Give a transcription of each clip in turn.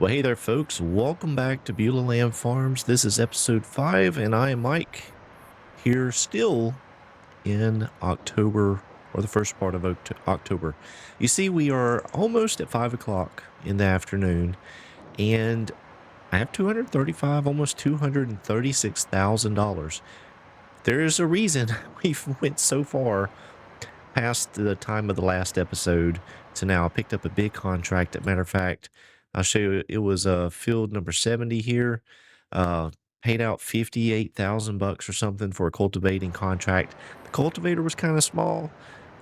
Well, hey there, folks. Welcome back to Beulahland Farms. This is episode 5, and I am Mike here still in October, or the first part of October. You see, we are almost at 5 o'clock in the afternoon, and I have $235, almost $236,000. There is a reason we've went so far past the time of the last episode to now. I picked up a big contract. As a matter of fact, I'll show you. It was field number 70 here. Paid out 58,000 bucks or something for a cultivating contract. The cultivator was kind of small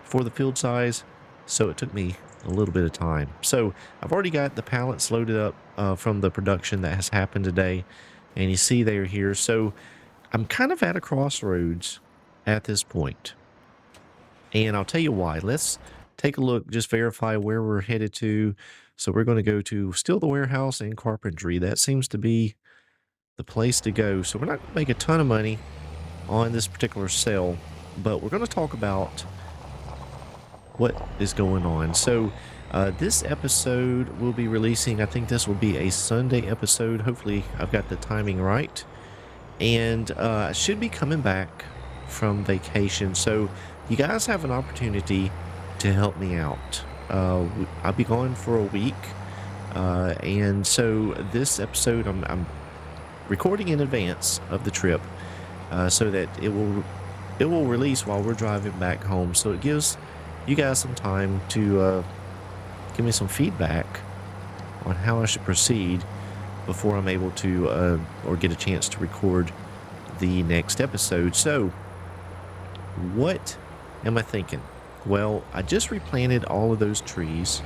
for the field size, so it took me a little bit of time. So I've already got the pallets loaded up from the production that has happened today, and you see they're here. So I'm kind of at a crossroads at this point. And I'll tell you why. Let's take a look, just verify where we're headed to. So we're going to go to still the warehouse and carpentry. That seems to be the place to go. So we're not going to make a ton of money on this particular sale, but we're going to talk about what is going on. So this episode will be releasing, I think this will be a Sunday episode. Hopefully I've got the timing right. And I should be coming back from vacation. So you guys have an opportunity to help me out. I'll be gone for a week. And so this episode, I'm recording in advance of the trip so that it will release while we're driving back home. So it gives you guys some time to give me some feedback on how I should proceed before I'm able to or get a chance to record the next episode. So what am I thinking? Well, I just replanted all of those trees.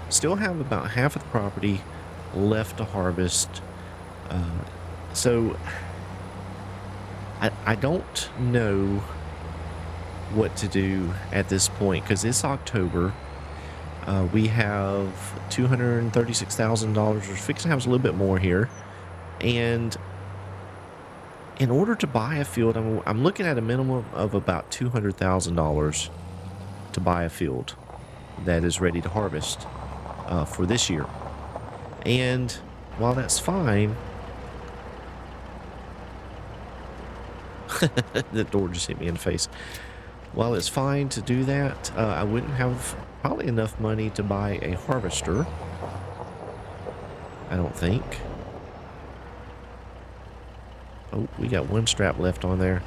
Still have about half of the property left to harvest. So I don't know what to do at this point because it's October. We have $236,000. We're fixing to have a little bit more here. And in order to buy a field, I'm looking at a minimum of about $200,000 to buy a field that is ready to harvest for this year. And while that's fine, the door just hit me in the face. While it's fine to do that, I wouldn't have probably enough money to buy a harvester. I don't think. Oh, we got one strap left on there.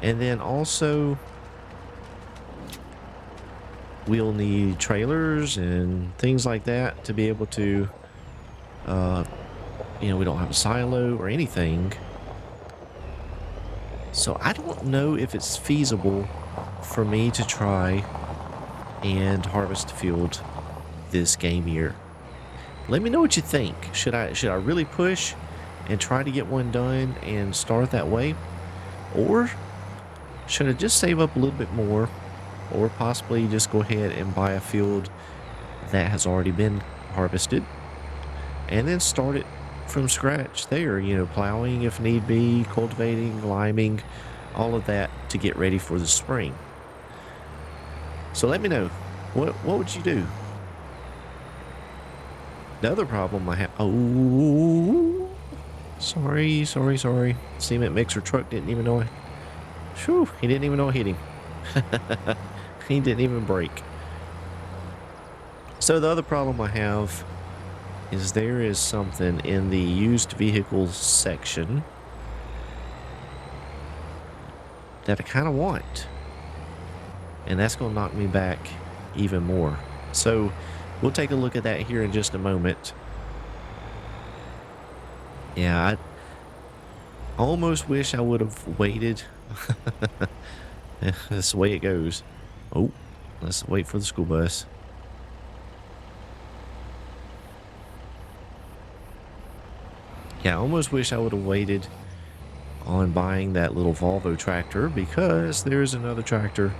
And then also, we'll need trailers and things like that to be able to, we don't have a silo or anything. So I don't know if it's feasible for me to try and harvest a field this game year. Let me know what you think. Should I really push and try to get one done and start that way? Or should I just save up a little bit more, or possibly just go ahead and buy a field that has already been harvested and then start it from scratch there, plowing if need be, cultivating, liming, all of that to get ready for the spring. So let me know, what would you do? The other problem I have, sorry. Cement mixer truck didn't even know he didn't even know I hit him. He didn't even brake. So the other problem I have is there is something in the used vehicles section that I kind of want, and that's going to knock me back even more. So we'll take a look at that here in just a moment. Yeah, I almost wish I would have waited. That's the way it goes. Oh, let's wait for the school bus. Yeah, I almost wish I would have waited on buying that little Volvo tractor, because there's another tractor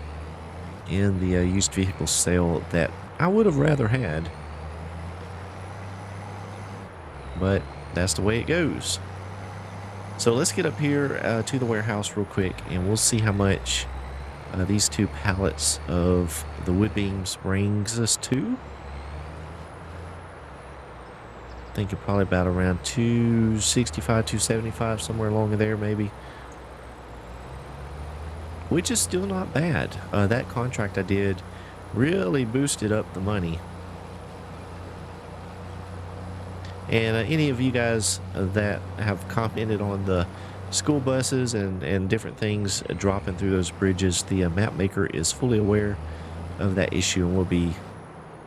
in the used vehicle sale that I would have rather had. But that's the way it goes. So let's get up here to the warehouse real quick, and we'll see how much these 2 pallets of the wood beams brings us to. thinking probably about around 265, 275, somewhere along there maybe. Which is still not bad. That contract I did really boosted up the money. And any of you guys that have commented on the school buses and different things dropping through those bridges, the map maker is fully aware of that issue and will be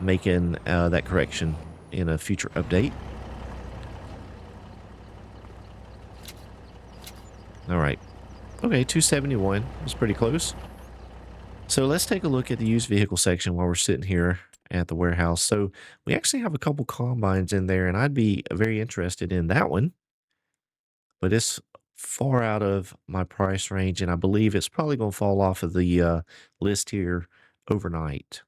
making that correction in a future update. All right. Okay, 271 was pretty close. So let's take a look at the used vehicle section while we're sitting here at the warehouse. So we actually have a couple combines in there, and I'd be very interested in that one. But it's far out of my price range, and I believe it's probably going to fall off of the list here overnight.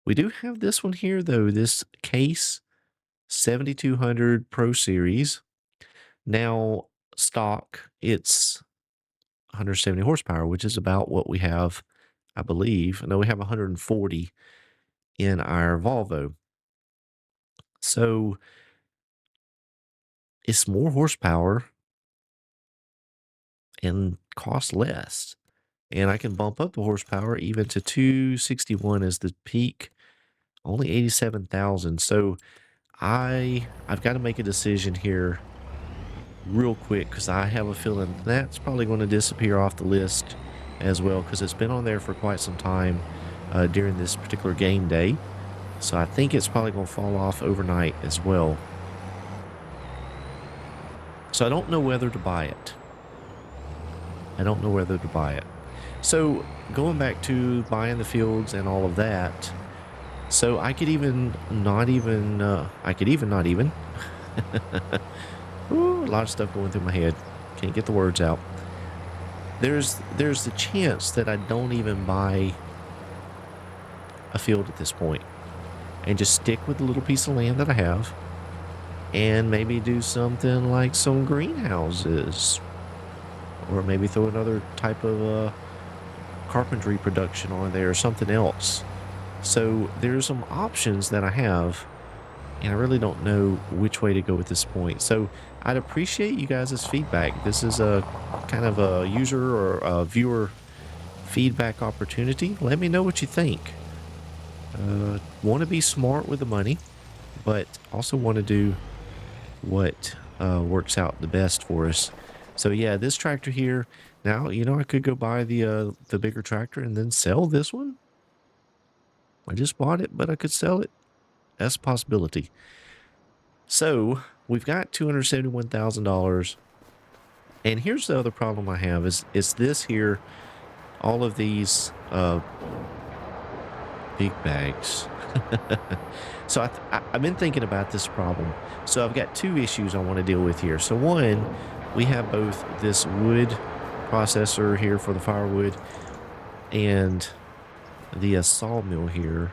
We do have this one here, though, this Case 7200 Pro Series. Now, stock, it's 170 horsepower, which is about what we have, I believe. No, we have 140 in our Volvo. So it's more horsepower and costs less. And I can bump up the horsepower even to 261 as the peak, only 87,000. So I've got to make a decision here real quick because I have a feeling that's probably going to disappear off the list as well because it's been on there for quite some time during this particular game day. So I think it's probably going to fall off overnight as well. So I don't know whether to buy it. So going back to buying the fields and all of that, so I could even not even, Ooh, a lot of stuff going through my head. Can't get the words out. There's the chance that I don't even buy a field at this point and just stick with the little piece of land that I have and maybe do something like some greenhouses or maybe throw another type of carpentry production on there or something else. So there's some options that I have, and I really don't know which way to go at this point. So I'd appreciate you guys' feedback. This is a kind of a user or a viewer feedback opportunity. Let me know what you think. Want to be smart with the money, but also want to do what works out the best for us. So yeah, this tractor here. Now, I could go buy the bigger tractor and then sell this one. I just bought it, but I could sell it. That's a possibility. So we've got $271,000. And here's the other problem I have is this here, all of these big bags. So I've been thinking about this problem. So I've got two issues I want to deal with here. So one, we have both this wood processor here for the firewood and the sawmill here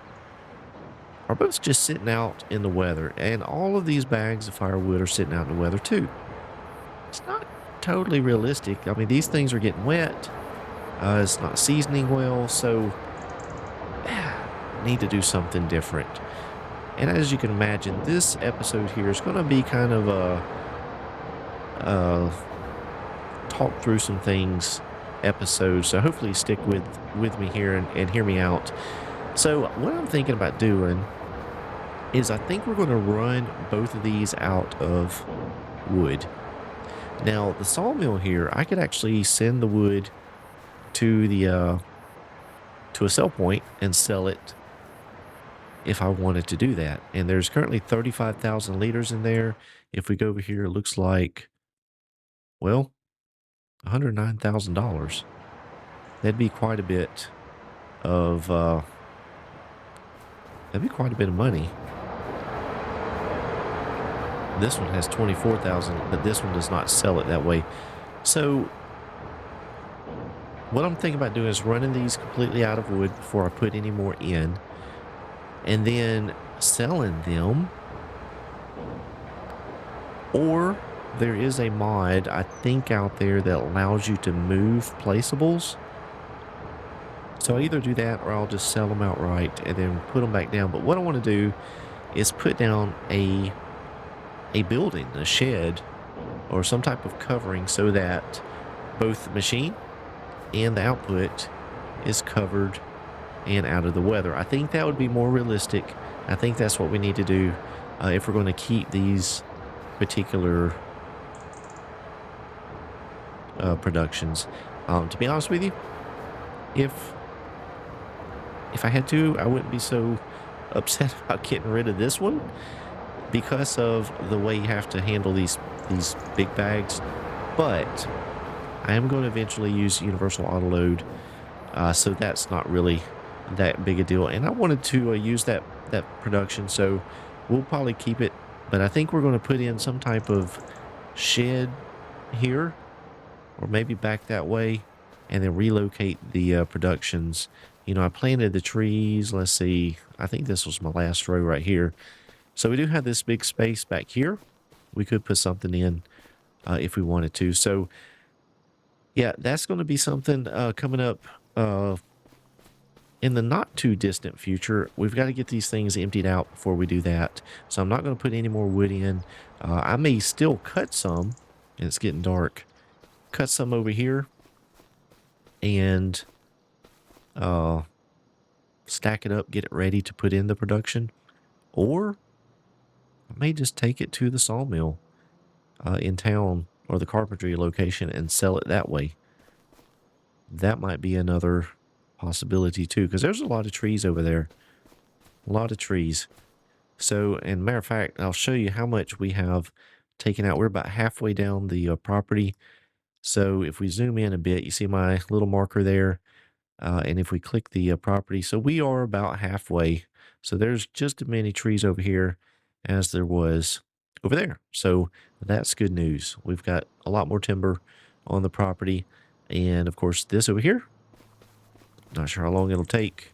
are both just sitting out in the weather. And all of these bags of firewood are sitting out in the weather too. It's not totally realistic. I mean, these things are getting wet. It's not seasoning well, so need to do something different. And as you can imagine, this episode here is going to be kind of a talk through some things episode. So hopefully stick with me here and hear me out. So what I'm thinking about doing is I think we're going to run both of these out of wood. Now the sawmill here, I could actually send the wood to the to a sell point and sell it if I wanted to do that. And there's currently 35,000 liters in there. If we go over here, it looks like, well, $109,000. That'd be quite a bit of money. This one has 24,000, but this one does not sell it that way. So what I'm thinking about doing is running these completely out of wood before I put any more in, and then selling them. Or there is a mod, I think, out there that allows you to move placeables. So I either do that or I'll just sell them outright and then put them back down. But what I want to do is put down a a building, a shed, or some type of covering so that both the machine and the output is covered and out of the weather. I think that would be more realistic. I think that's what we need to do if we're going to keep these particular productions. To be honest with you, if I had to, I wouldn't be so upset about getting rid of this one because of the way you have to handle these big bags. But I am going to eventually use universal auto load, so that's not really that big a deal. And I wanted to use that production, so we'll probably keep it. But I think we're going to put in some type of shed here, or maybe back that way, and then relocate the productions. You know, I planted the trees. Let's see. I think this was my last row right here. So we do have this big space back here. We could put something in if we wanted to. So yeah, that's going to be something coming up in the not too distant future. We've got to get these things emptied out before we do that. So I'm not going to put any more wood in. I may still cut some, and it's getting dark. Cut some over here and stack it up, get it ready to put in the production. Or I may just take it to the sawmill in town or the carpentry location and sell it that way. That might be another possibility too, because there's a lot of trees over there. A lot of trees. So, and matter of fact, I'll show you how much we have taken out. We're about halfway down the property. So if we zoom in a bit, you see my little marker there. And if we click the property, so we are about halfway. So there's just as many trees over here as there was over there. So that's good news. We've got a lot more timber on the property. And of course, this over here, not sure how long it'll take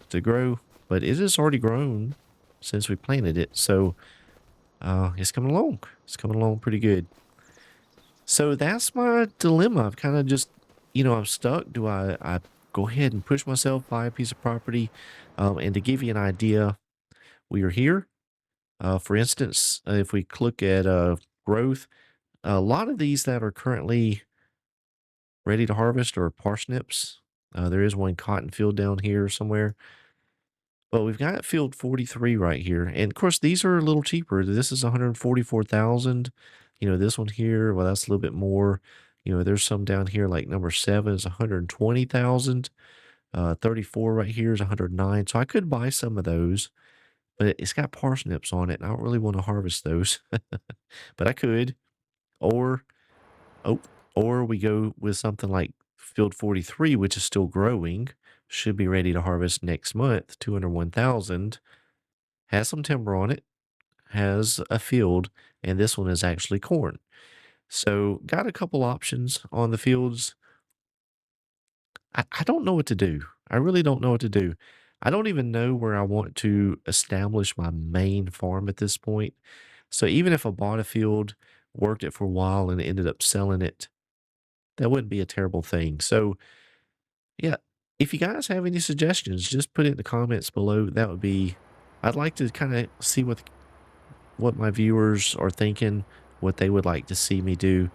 to grow, but it has already grown since we planted it. So it's coming along. It's coming along pretty good. So that's my dilemma. I've kind of just, you know, I'm stuck. Do I go ahead and push myself, buy a piece of property? And to give you an idea, we are here. For instance, if we look at growth, a lot of these that are currently ready to harvest are parsnips. There is one cotton field down here somewhere. But we've got field 43 right here. And of course, these are a little cheaper. This is 144,000. You know, this one here, well, that's a little bit more. You know, there's some down here like number 7 is 120,000. 34 right here is 109. So I could buy some of those, but it's got parsnips on it, and I don't really want to harvest those. But I could. Or oh, or we go with something like field 43, which is still growing, should be ready to harvest next month, 201,000, has some timber on it, has a field, and this one is actually corn. So got a couple options on the fields. I don't know what to do. I really don't know what to do. I don't even know where I want to establish my main farm at this point. So even if I bought a field, worked it for a while, and ended up selling it, that wouldn't be a terrible thing. So yeah, if you guys have any suggestions, just put it in the comments below. That would be, I'd like to kind of see what my viewers are thinking, what they would like to see me do.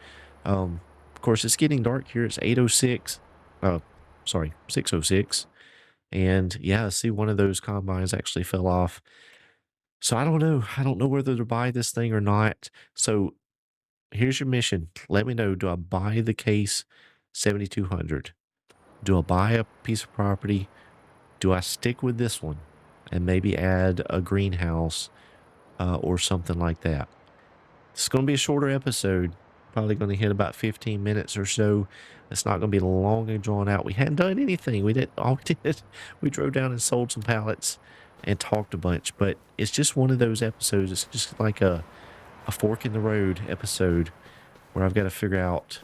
Of course, it's getting dark here. It's 8:06. Sorry, 6:06. And yeah, I see one of those combines actually fell off. So I don't know. I don't know whether to buy this thing or not. So here's your mission. Let me know. Do I buy the case 7200? Do I buy a piece of property? Do I stick with this one and maybe add a greenhouse or something like that? It's going to be a shorter episode. Probably going to hit about 15 minutes or so. It's not going to be long and drawn out. We hadn't done anything. We did all we did. We drove down and sold some pallets and talked a bunch. But it's just one of those episodes. It's just like a fork in the road episode where I've got to figure out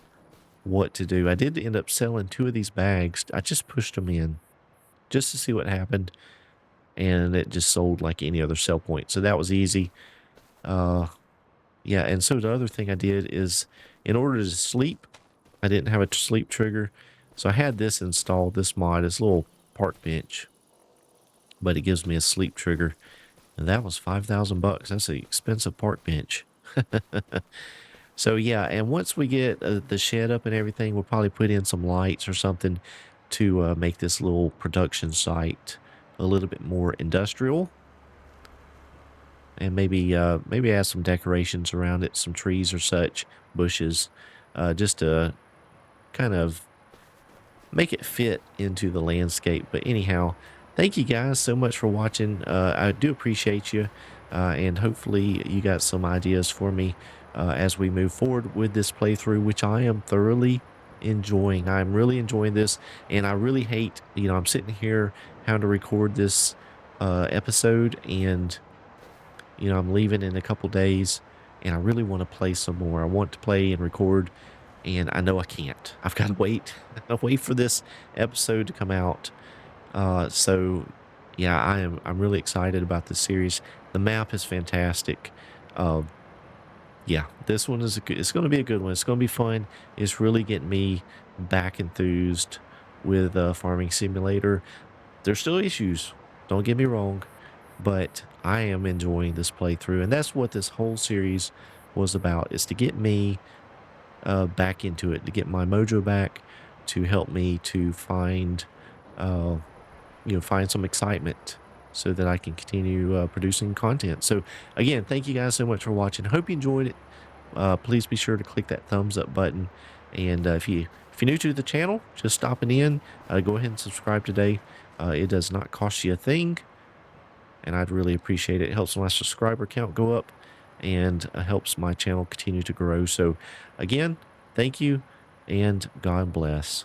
what to do. I did end up selling 2 of these bags. I just pushed them in just to see what happened, and it just sold like any other sell point. So that was easy. Yeah, and so the other thing I did is, in order to sleep, I didn't have a sleep trigger, so I had this installed, this mod, this little park bench, but it gives me a sleep trigger, and that was $5,000. That's an expensive park bench. So yeah, and once we get the shed up and everything, we'll probably put in some lights or something to make this little production site a little bit more industrial, and maybe add some decorations around it, some trees or such, bushes, just to kind of make it fit into the landscape. But anyhow, thank you guys so much for watching. I do appreciate you, and hopefully you got some ideas for me as we move forward with this playthrough, which I am thoroughly enjoying. I'm really enjoying this, and I really hate, I'm sitting here having to record this episode, and I'm leaving in a couple days, and I really want to play some more. I want to play and record, and I know I can't. I've got to wait. Wait for this episode to come out. So yeah, I'm really excited about this series. The map is fantastic. Um, yeah, this one it's going to be a good one. It's going to be fun. It's really getting me back enthused with Farming Simulator. There's still issues. Don't get me wrong, but I am enjoying this playthrough, and that's what this whole series was about, is to get me back into it, to get my mojo back, to help me to find uh, find some excitement so that I can continue producing content. So again, thank you guys so much for watching. Hope you enjoyed it. Please be sure to click that thumbs up button, and if you're new to the channel, just stopping in, go ahead and subscribe today. It does not cost you a thing, and I'd really appreciate it. It helps my subscriber count go up, and helps my channel continue to grow. So again, thank you, and God bless.